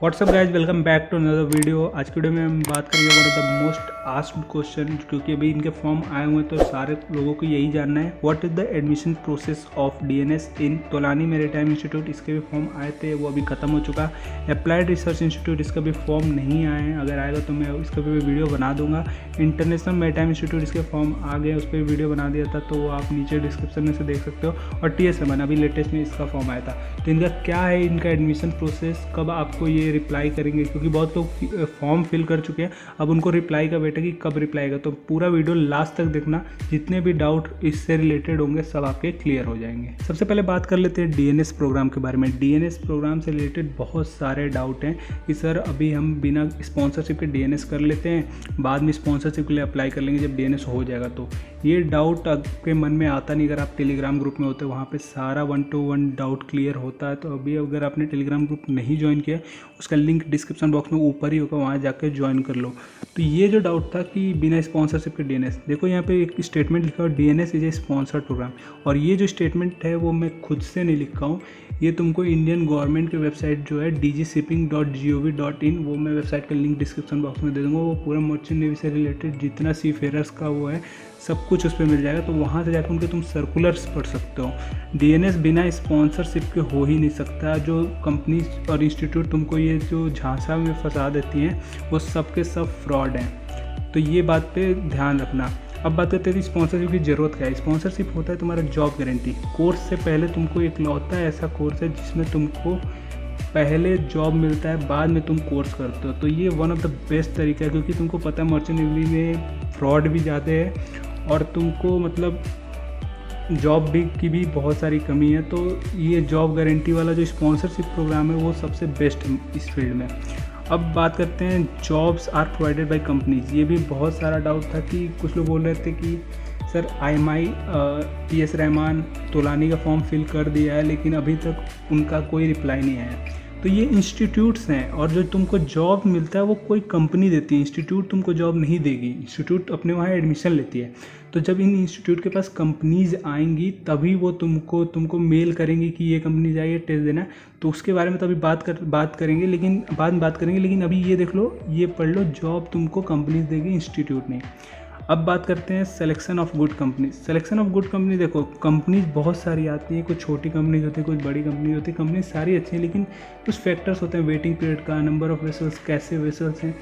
WhatsApp guys, welcome back to another video. आज की video में हम बात करेंगे one of the most asked question, क्योंकि अभी इनके फॉर्म आए हुए हैं तो सारे लोगों को यही जानना है what is the admission process of DNS in Tolani maritime institute. इसके भी फॉर्म आए थे, वो अभी खत्म हो चुका। अप्लाइड रिसर्च इंस्टीट्यूट, इसका भी फॉर्म नहीं आए हैं, अगर आएगा तो मैं इसका भी वीडियो बना दूंगा। इंटरनेशनल मैरीटाइम इंस्टीट्यूट, इसके फॉर्म आ गए, उस पर वीडियो बना दिया था, तो आप नीचे डिस्क्रिप्शन में से देख सकते हो। और TSMN अभी लेटेस्ट में इसका फॉर्म आया था। तो इनका क्या है, इनका एडमिशन प्रोसेस, कब आपको ये रिप्लाई करेंगे, क्योंकि बहुत लोग फॉर्म फिल कर चुके हैं, अब उनको रिप्लाई का वेट है कि कब रिप्लाई आएगा। तो पूरा वीडियो लास्ट तक देखना, जितने भी डाउट इससे रिलेटेड होंगे सब आपके क्लियर हो जाएंगे। सबसे पहले बात कर लेते हैं डीएनएस प्रोग्राम के बारे में। डीएनएस प्रोग्राम से रिलेटेड बहुत सारे डाउट हैं कि सर अभी हम बिना स्पॉन्सरशिप के डीएनएस कर लेते हैं, बाद में स्पॉन्सरशिप के लिए अप्लाई कर लेंगे जब डीएनएस हो जाएगा। तो ये डाउट आपके मन में आता नहीं। अगर आप टेलीग्राम ग्रुप में होते हैं, वहाँ पे सारा 1-to-1 डाउट क्लियर होता है। तो अभी अगर आपने टेलीग्राम ग्रुप नहीं ज्वाइन किया, उसका लिंक डिस्क्रिप्शन बॉक्स में ऊपर ही होगा, वहाँ जाकर ज्वाइन कर लो। तो ये जो डाउट था कि बिना स्पॉन्सरशिप के डीएनएस, देखो यहाँ पे एक स्टेटमेंट लिखा हुआ DNS is a sponsored program, और ये जो स्टेटमेंट है वो मैं खुद से नहीं लिखा हूँ, ये तुमको इंडियन गवर्नमेंट की वेबसाइट जो है dgshipping.gov.in, वो मैं वेबसाइट का लिंक डिस्क्रिप्शन बॉक्स में दे दूँगा। वो पूरा मर्चेंट नेवी से रिलेटेड जितना सी फेयरर्स का वो है सब कुछ उस पर मिल जाएगा। तो वहाँ से जाकर उनके तुम सर्कुलर्स पढ़ सकते हो। डीएनएस बिना स्पॉन्सरशिप के हो ही नहीं सकता। जो कंपनी और इंस्टीट्यूट तुमको ये जो झांसा में फंसा देती हैं, वो सब के सब फ्रॉड हैं। तो ये बात पे ध्यान रखना। अब बात करते हैं स्पॉन्सरशिप की ज़रूरत क्या है। स्पॉन्सरशिप होता है तुम्हारा जॉब गारंटी। कोर्स से पहले तुमको इकलौता ऐसा कोर्स है जिसमें तुमको पहले जॉब मिलता है, बाद में तुम कोर्स करते हो। तो ये वन ऑफ द बेस्ट तरीका है, क्योंकि तुमको पता है मर्चेंट नेवी में फ्रॉड भी ज़्यादा है और तुमको मतलब जॉब भी की भी बहुत सारी कमी है। तो ये जॉब गारंटी वाला जो स्पॉन्सरशिप प्रोग्राम है वो सबसे बेस्ट है इस फील्ड में। अब बात करते हैं jobs are provided by companies. ये भी बहुत सारा डाउट था कि कुछ लोग बोल रहे थे कि sir IMI TS Rahman Tolani का फॉर्म फिल कर दिया है, लेकिन अभी तक उनका कोई रिप्लाई नहीं आया। तो ये इंस्टीट्यूट्स हैं, और जो तुमको जॉब मिलता है वो कोई कंपनी देती है, इंस्टीट्यूट तुमको जॉब नहीं देगी। इंस्टीट्यूट अपने वहाँ एडमिशन लेती है। तो जब इन इंस्टीट्यूट के पास कंपनीज आएंगी तभी वो तुमको मेल करेंगी कि ये कंपनी जाइए टेस्ट देना। तो उसके बारे में तो अभी बात करेंगे, लेकिन बाद में बात करेंगे। लेकिन अभी ये देख लो, ये पढ़ लो, जॉब तुमको कंपनीज देगी, इंस्टीट्यूट नहीं। अब बात करते हैं selection of good company. Selection of good company, देखो कंपनीज बहुत सारी आती हैं, कुछ छोटी कंपनीज होती है, कुछ बड़ी कंपनी होती है। कंपनी सारी अच्छी हैं, लेकिन कुछ फैक्टर्स होते हैं, वेटिंग पीरियड का, नंबर ऑफ वेसल्स, कैसे वेसल्स हैं,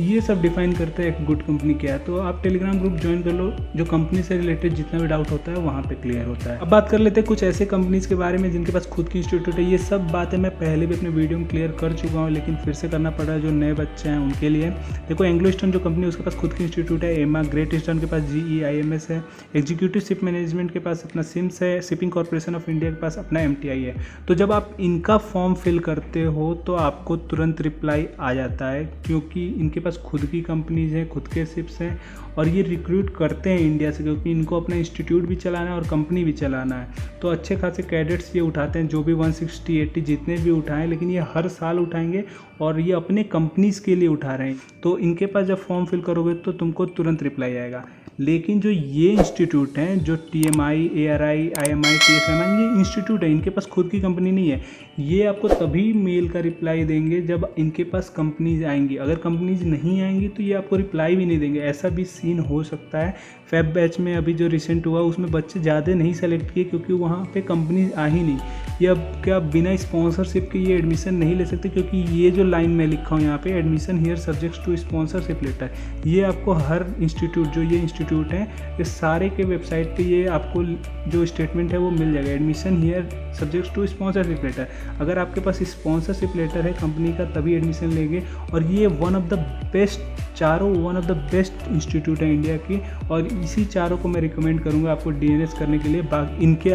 ये सब डिफाइन करता है एक गुड कंपनी क्या है। तो आप टेलीग्राम ग्रुप ज्वाइन कर लो, जो कंपनी से रिलेटेड जितना भी डाउट होता है वहाँ पे क्लियर होता है। अब बात कर लेते हैं कुछ ऐसे कंपनीज के बारे में जिनके पास खुद की इंस्टीट्यूट है। ये सब बातें मैं पहले भी अपने वीडियो में क्लियर कर चुका हूँ, लेकिन फिर से करना पड़ रहा है जो नए बच्चे हैं उनके लिए। देखो एंग्लो ईस्टर्न जो कंपनी, उसके पास खुद की इंस्टीट्यूट है। एमा, ग्रेट ईस्टर्न के पास GEIMS है। एग्जीक्यूटिव शिप मैनेजमेंट के पास अपना सिम्स है। शिपिंग कॉर्पोरेशन ऑफ इंडिया के पास अपना MTI है। तो जब आप इनका फॉर्म फिल करते हो तो आपको तुरंत रिप्लाई आ जाता है, क्योंकि इनके पास खुद की कंपनीज हैं, खुद के शिप्स हैं, और ये रिक्रूट करते हैं इंडिया से, क्योंकि इनको अपना इंस्टीट्यूट भी चलाना है और कंपनी भी चलाना है। तो अच्छे खासे कैडेट्स ये उठाते हैं, जो भी 160-80 जितने भी उठाएं, लेकिन ये हर साल उठाएंगे और ये अपने कंपनीज के लिए उठा रहे हैं। तो इनके पास जब फॉर्म फिल करोगे तो तुमको तुरंत रिप्लाई आएगा। लेकिन जो ये इंस्टीट्यूट हैं, जो TMI, ARI, IMI, TS Rahman, ये इंस्टीट्यूट है, इनके पास खुद की कंपनी नहीं है। ये आपको तभी मेल का रिप्लाई देंगे जब इनके पास कंपनीज आएंगी। अगर कंपनीज नहीं आएंगी तो ये आपको रिप्लाई भी नहीं देंगे। ऐसा भी सीन हो सकता है। फेब बैच में अभी जो रिसेंट हुआ उसमें बच्चे ज़्यादा नहीं सेलेक्ट किए, क्योंकि वहाँ पे कंपनीज आ ही नहीं। ये अब क्या बिना स्पॉन्सरशिप के ये एडमिशन नहीं ले सकते, क्योंकि ये जो लाइन में लिखा हूँ यहाँ पे, admission here subjects to sponsorship letter, ये आपको हर इंस्टीट्यूट, जो ये इंस्टीट्यूट है, ये सारे के वेबसाइट पे ये आपको जो स्टेटमेंट है वो मिल जाएगा। Admission here subjects to sponsorship letter. अगर आपके पास स्पॉन्सरशिप लेटर है कंपनी का तभी एडमिशन लेंगे। और ये one of the best institute है इंडिया की, और इसी चारों को मैं रिकमेंड करूँगा आपको डीएनएस करने के लिए। इनके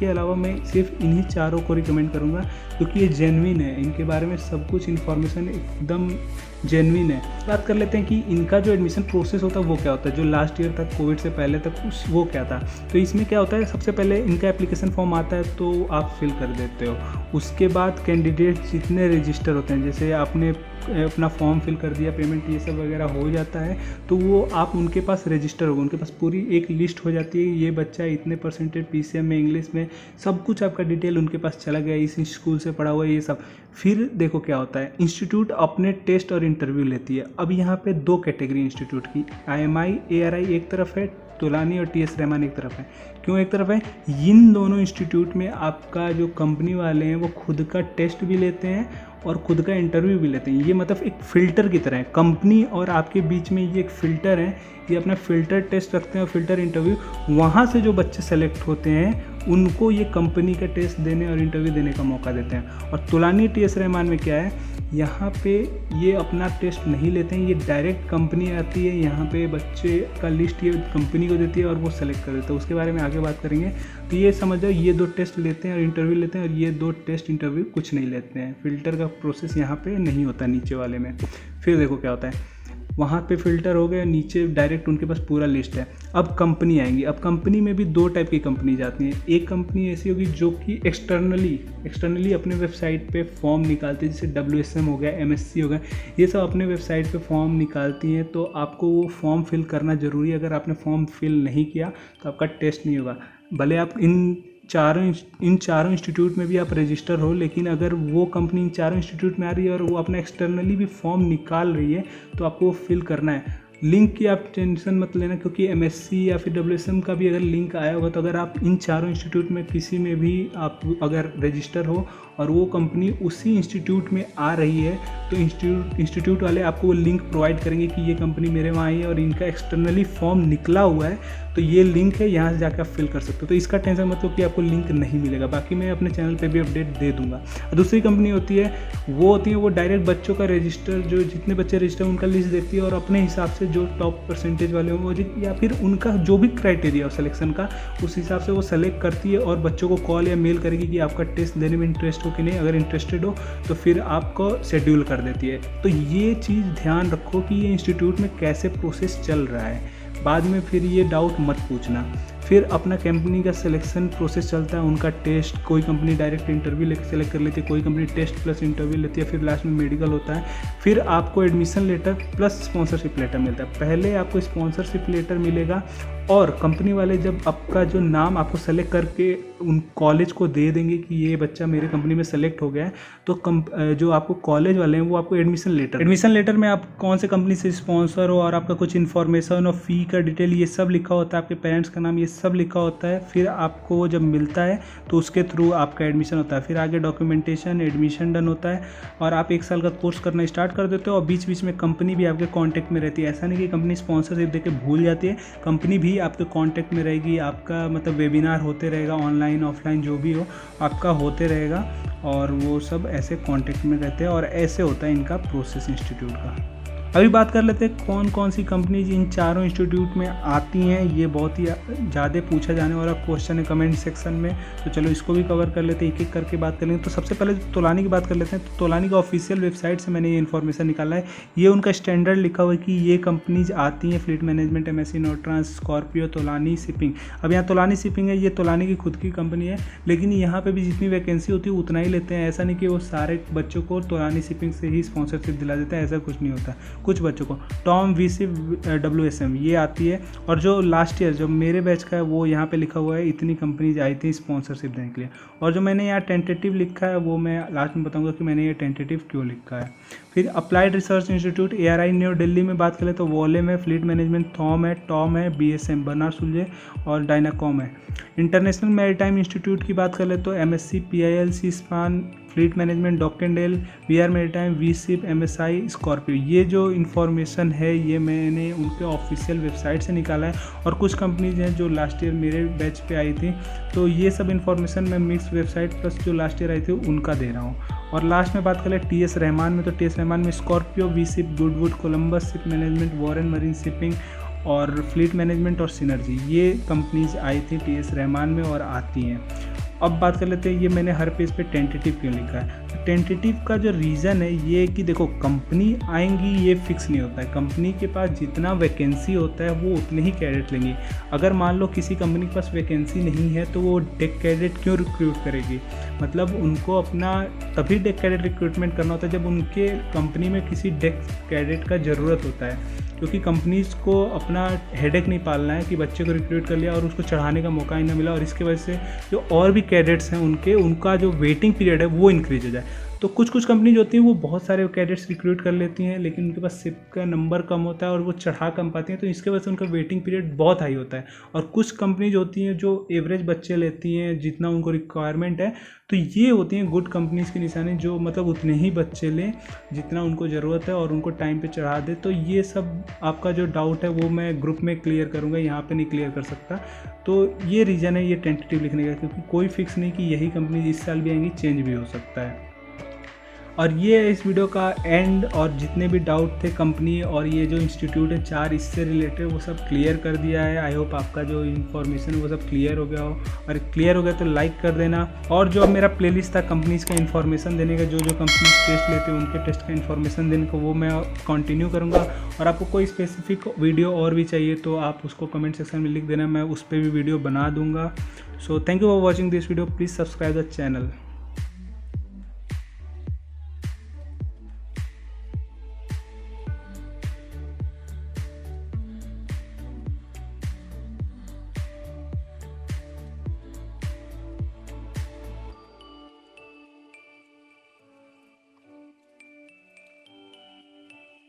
अलावा मैं सिर्फ इन्हीं चारों को रिकमेंड करूँगा, क्योंकि ये जेन्युइन है। इनके बारे में सब कुछ इन्फॉर्मेशन एकदम जेन्युइन है। बात कर लेते हैं कि इनका जो एडमिशन प्रोसेस होता है वो क्या होता है, जो लास्ट ईयर तक कोविड से पहले तक वो क्या था। तो इसमें क्या होता है, सबसे पहले इनका एप्लीकेशन फॉर्म आता है तो आप फिल कर देते हो। उसके बाद कैंडिडेट जितने रजिस्टर होते हैं, जैसे आपने अपना फॉर्म फिल कर दिया, पेमेंट ये सब वगैरह हो जाता है तो वो आप उनके पास रजिस्टर होगा, उनके पास पूरी एक लिस्ट हो जाती है, ये बच्चा इतने परसेंटेज PCM में, इंग्लिश में, सब कुछ आपका डिटेल उनके पास चला गया, इस स्कूल से पढ़ा हुआ है, ये सब। फिर देखो क्या होता है, इंस्टीट्यूट अपने टेस्ट और इंटरव्यू लेती है। अब यहाँ पे 2 कैटेगरी इंस्टीट्यूट की, IMI ARI एक तरफ है, तोलानी और TS रहमान एक तरफ है। क्यों एक तरफ है? इन दोनों इंस्टीट्यूट में आपका जो कंपनी वाले हैं वो खुद का टेस्ट भी लेते हैं और खुद का इंटरव्यू भी लेते हैं। ये मतलब एक फ़िल्टर की तरह है, कंपनी और आपके बीच में ये एक फ़िल्टर है, ये अपना फ़िल्टर टेस्ट रखते हैं और फ़िल्टर इंटरव्यू। वहाँ से जो बच्चे सेलेक्ट होते हैं उनको ये कंपनी का टेस्ट देने और इंटरव्यू देने का मौका देते हैं। और तोलानी TS रहमान में क्या है, यहाँ पे ये अपना टेस्ट नहीं लेते हैं, ये डायरेक्ट कंपनी आती है, यहाँ पे बच्चे का लिस्ट ये कंपनी को देती है और वो सेलेक्ट कर देता है। उसके बारे में आगे बात करेंगे। तो ये समझ जाओ, ये 2 टेस्ट लेते हैं और इंटरव्यू लेते हैं, और ये 2 टेस्ट इंटरव्यू कुछ नहीं लेते हैं। फ़िल्टर का प्रोसेस यहाँ पे नहीं होता नीचे वाले में। फिर देखो क्या होता है, वहाँ पे फ़िल्टर हो गया, नीचे डायरेक्ट उनके पास पूरा लिस्ट है। अब कंपनी आएंगी। अब कंपनी में भी 2 टाइप की कंपनी जाती हैं। एक कंपनी ऐसी होगी जो कि एक्सटर्नली अपने वेबसाइट पे फॉर्म निकालती है, जैसे WSM हो गया, MSc हो गया, ये सब अपने वेबसाइट पे फॉर्म निकालती हैं। तो आपको वो फॉर्म फिल करना ज़रूरी है। अगर आपने फॉर्म फिल नहीं किया तो आपका टेस्ट नहीं होगा। भले आप इन चारों इंस्टीट्यूट में भी आप रजिस्टर हो, लेकिन अगर वो कंपनी इन चारों इंस्टीट्यूट में आ रही है और वो अपना एक्सटर्नली भी फॉर्म निकाल रही है तो आपको वो फिल करना है। लिंक की आप टेंशन मत लेना, क्योंकि MSc या फिर WSM का भी अगर लिंक आया होगा तो अगर आप इन चारों इंस्टीट्यूट में किसी में भी आप अगर रजिस्टर हो और वो कंपनी उसी इंस्टीट्यूट में आ रही है तो इंस्टीट्यूट वाले आपको वो लिंक प्रोवाइड करेंगे कि ये कंपनी मेरे वहाँ आई है और इनका एक्सटर्नली फॉर्म निकला हुआ है, तो ये लिंक है, यहाँ से जाकर आप फिल कर सकते हो। तो इसका टेंशन मत लो कि आपको लिंक नहीं मिलेगा, बाकी मैं अपने चैनल पे भी अपडेट दे दूंगा। दूसरी कंपनी होती है वो डायरेक्ट बच्चों का रजिस्टर, जो जितने बच्चे रजिस्टर उनका लिस्ट देखती है और अपने हिसाब से जो टॉप परसेंटेज वाले हों या फिर उनका जो भी क्राइटेरिया हो सिलेक्शन का, उस हिसाब से वो सेलेक्ट करती है और बच्चों को कॉल या मेल करेगी कि आपका टेस्ट देने में इंटरेस्ट हो कि नहीं। अगर इंटरेस्टेड हो तो फिर आपको शेड्यूल कर देती है। तो ये चीज़ ध्यान रखो कि ये इंस्टीट्यूट में कैसे प्रोसेस चल रहा है, बाद में फिर ये डाउट मत पूछना। फिर अपना कंपनी का सिलेक्शन प्रोसेस चलता है, उनका टेस्ट, कोई कंपनी डायरेक्ट इंटरव्यू लेकर सेलेक्ट कर लेती है, कोई कंपनी टेस्ट प्लस इंटरव्यू लेती है, फिर लास्ट में मेडिकल होता है, फिर आपको admission letter plus sponsorship letter मिलता है। पहले आपको स्पॉन्सरशिप लेटर मिलेगा और कंपनी वाले जब आपका जो नाम आपको सेलेक्ट करके उन कॉलेज को दे देंगे कि ये बच्चा मेरे कंपनी में सेलेक्ट हो गया है, तो जो आपको कॉलेज वाले हैं वो आपको एडमिशन लेटर में आप कौन से कंपनी से स्पॉन्सर हो और आपका कुछ इन्फॉर्मेशन और फ़ी का डिटेल ये सब लिखा होता है, आपके पेरेंट्स का नाम ये सब लिखा होता है। फिर आपको जब मिलता है तो उसके थ्रू आपका एडमिशन होता है। फिर आगे डॉक्यूमेंटेशन, एडमिशन डन होता है और आप 1 साल का कोर्स करना स्टार्ट कर देते हो। और बीच बीच में कंपनी भी आपके कॉन्टैक्ट में रहती है। ऐसा नहीं कि कंपनी स्पॉन्सरशिप देके भूल जाती है, कंपनी भी आपके कांटेक्ट में रहेगी। आपका मतलब वेबिनार होते रहेगा, ऑनलाइन ऑफलाइन जो भी हो आपका होते रहेगा और वो सब ऐसे कांटेक्ट में रहते हैं। और ऐसे होता है इनका प्रोसेस इंस्टीट्यूट का। अभी बात कर लेते हैं कौन कौन सी कंपनीज इन चारों इंस्टीट्यूट में आती हैं। ये बहुत ही ज़्यादा पूछा जाने वाला क्वेश्चन है कमेंट सेक्शन में, तो चलो इसको भी कवर कर लेते हैं, एक एक करके बात कर लेंगे। तो सबसे पहले तोलानी की बात कर लेते हैं। तो तोलानी का ऑफिशियल वेबसाइट से मैंने ये इन्फॉर्मेशन निकाला है। ये उनका स्टैंडर्ड लिखा हुआ है कि ये कंपनीज आती हैं, फ्लीट मैनेजमेंट, MSc नोट्रांस, स्कॉर्पियो, तोलानी शिपिंग। अब यहाँ तोलानी शिपिंग है, ये तोलानी की खुद की कंपनी है, लेकिन यहाँ पर भी जितनी वैकेंसी होती है उतना ही लेते हैं। ऐसा नहीं कि वो सारे बच्चों को तोलानी शिपिंग से ही स्पॉन्सरशिप दिला देता है, ऐसा कुछ नहीं होता। कुछ बच्चों को टॉम VC WSM ये आती है। और जो लास्ट ईयर जो मेरे बैच का है वो यहाँ पे लिखा हुआ है इतनी कंपनीज आई थी स्पॉन्सरशिप देने के लिए। और जो मैंने यहाँ टेंटेटिव लिखा है वो मैं लास्ट में बताऊंगा कि मैंने ये टेंटेटिव क्यों लिखा है। फिर applied research institute ARI new Delhi में बात करें तो वॉलेम है, फ्लीट मैनेजमेंट थॉम है, टॉम है, BSM बर्नार्ड सुल्जे और डायनाकॉम है। इंटरनेशनल मैरीटाइम इंस्टीट्यूट की बात कर ले तो MSc PIL स्पान, फ्लीट मैनेजमेंट डॉक्टेंडेल, BR maritime, VSIP, MSI, Scorpio. ये जो इन्फॉर्मेशन है ये मैंने उनके ऑफिशियल वेबसाइट से निकाला है। और कुछ कंपनीज हैं जो लास्ट ईयर मेरे बैच पे आई थी, तो ये सब इन्फॉर्मेशन मैं मिक्स वेबसाइट प्लस जो लास्ट ईयर आई थी उनका दे रहा हूँ। और लास्ट में बात करें TS रहमान में, तो TS रहमान में Scorpio, VSIP, Goodwood, Columbus ship management, Warren marine shipping और फ्लीट मैनेजमेंट और सिनर्जी, ये कंपनीज आई थी TS रहमान में और आती हैं। अब बात कर लेते हैं ये मैंने हर पेज पे टेंटेटिव क्यों लिखा है। टेंटेटिव का जो रीज़न है ये कि देखो कंपनी आएंगी ये फिक्स नहीं होता है। कंपनी के पास जितना वैकेंसी होता है वो उतने ही कैडेट लेंगी। अगर मान लो किसी कंपनी के पास वैकेंसी नहीं है तो वो डेक कैडेट क्यों रिक्रूट करेगी? मतलब उनको अपना तभी डेक कैडेट रिक्रूटमेंट करना होता है जब उनके कंपनी में किसी डेक कैडेट का ज़रूरत होता है, क्योंकि कंपनीज़ को अपना हेडेक नहीं पालना है कि बच्चे को रिक्रूट कर लिया और उसको चढ़ाने का मौका ही ना मिला और इसके वजह से जो और भी कैडेट्स हैं उनका जो वेटिंग पीरियड है वो इंक्रीज हो जाए। तो कुछ कंपनी जो होती हैं वो बहुत सारे कैडेट्स रिक्रूट कर लेती हैं, लेकिन उनके पास सिप का नंबर कम होता है और वो चढ़ा कम पाती हैं, तो इसके वजह से उनका वेटिंग पीरियड बहुत हाई होता है। और कुछ कंपनीज होती हैं जो एवरेज बच्चे लेती हैं जितना उनको रिक्वायरमेंट है, तो ये होती हैं गुड कंपनीज़ की निशानी, जो मतलब उतने ही बच्चे लें जितना उनको ज़रूरत है और उनको टाइम पे चढ़ा दे। तो ये सब आपका जो डाउट है वो मैं ग्रुप में क्लियर करूँगा, यहाँ पे नहीं क्लियर कर सकता। तो ये रीज़न है ये टेंटेटिव लिखने का, क्योंकि कोई फिक्स नहीं कि यही कंपनी इस साल भी आएंगी, चेंज भी हो सकता है। और ये है इस वीडियो का एंड, और जितने भी डाउट थे कंपनी और ये जो इंस्टीट्यूट है 4 इससे रिलेटेड वो सब क्लियर कर दिया है। आई होप आपका जो इन्फॉर्मेशन है वो सब क्लियर हो गया हो, और क्लियर हो गया तो लाइक कर देना। और जो मेरा प्लेलिस्ट था कंपनीज़ का इन्फॉर्मेशन देने का, जो कंपनी टेस्ट लेते हैं उनके टेस्ट का इन्फॉर्मेशन देने को, वो मैं कंटिन्यू करूँगा। और आपको कोई स्पेसिफिक वीडियो और भी चाहिए तो आप उसको कमेंट सेक्शन में लिख देना, मैं उस पर भी वीडियो बना दूँगा। So thank you for watching this video, please subscribe the channel.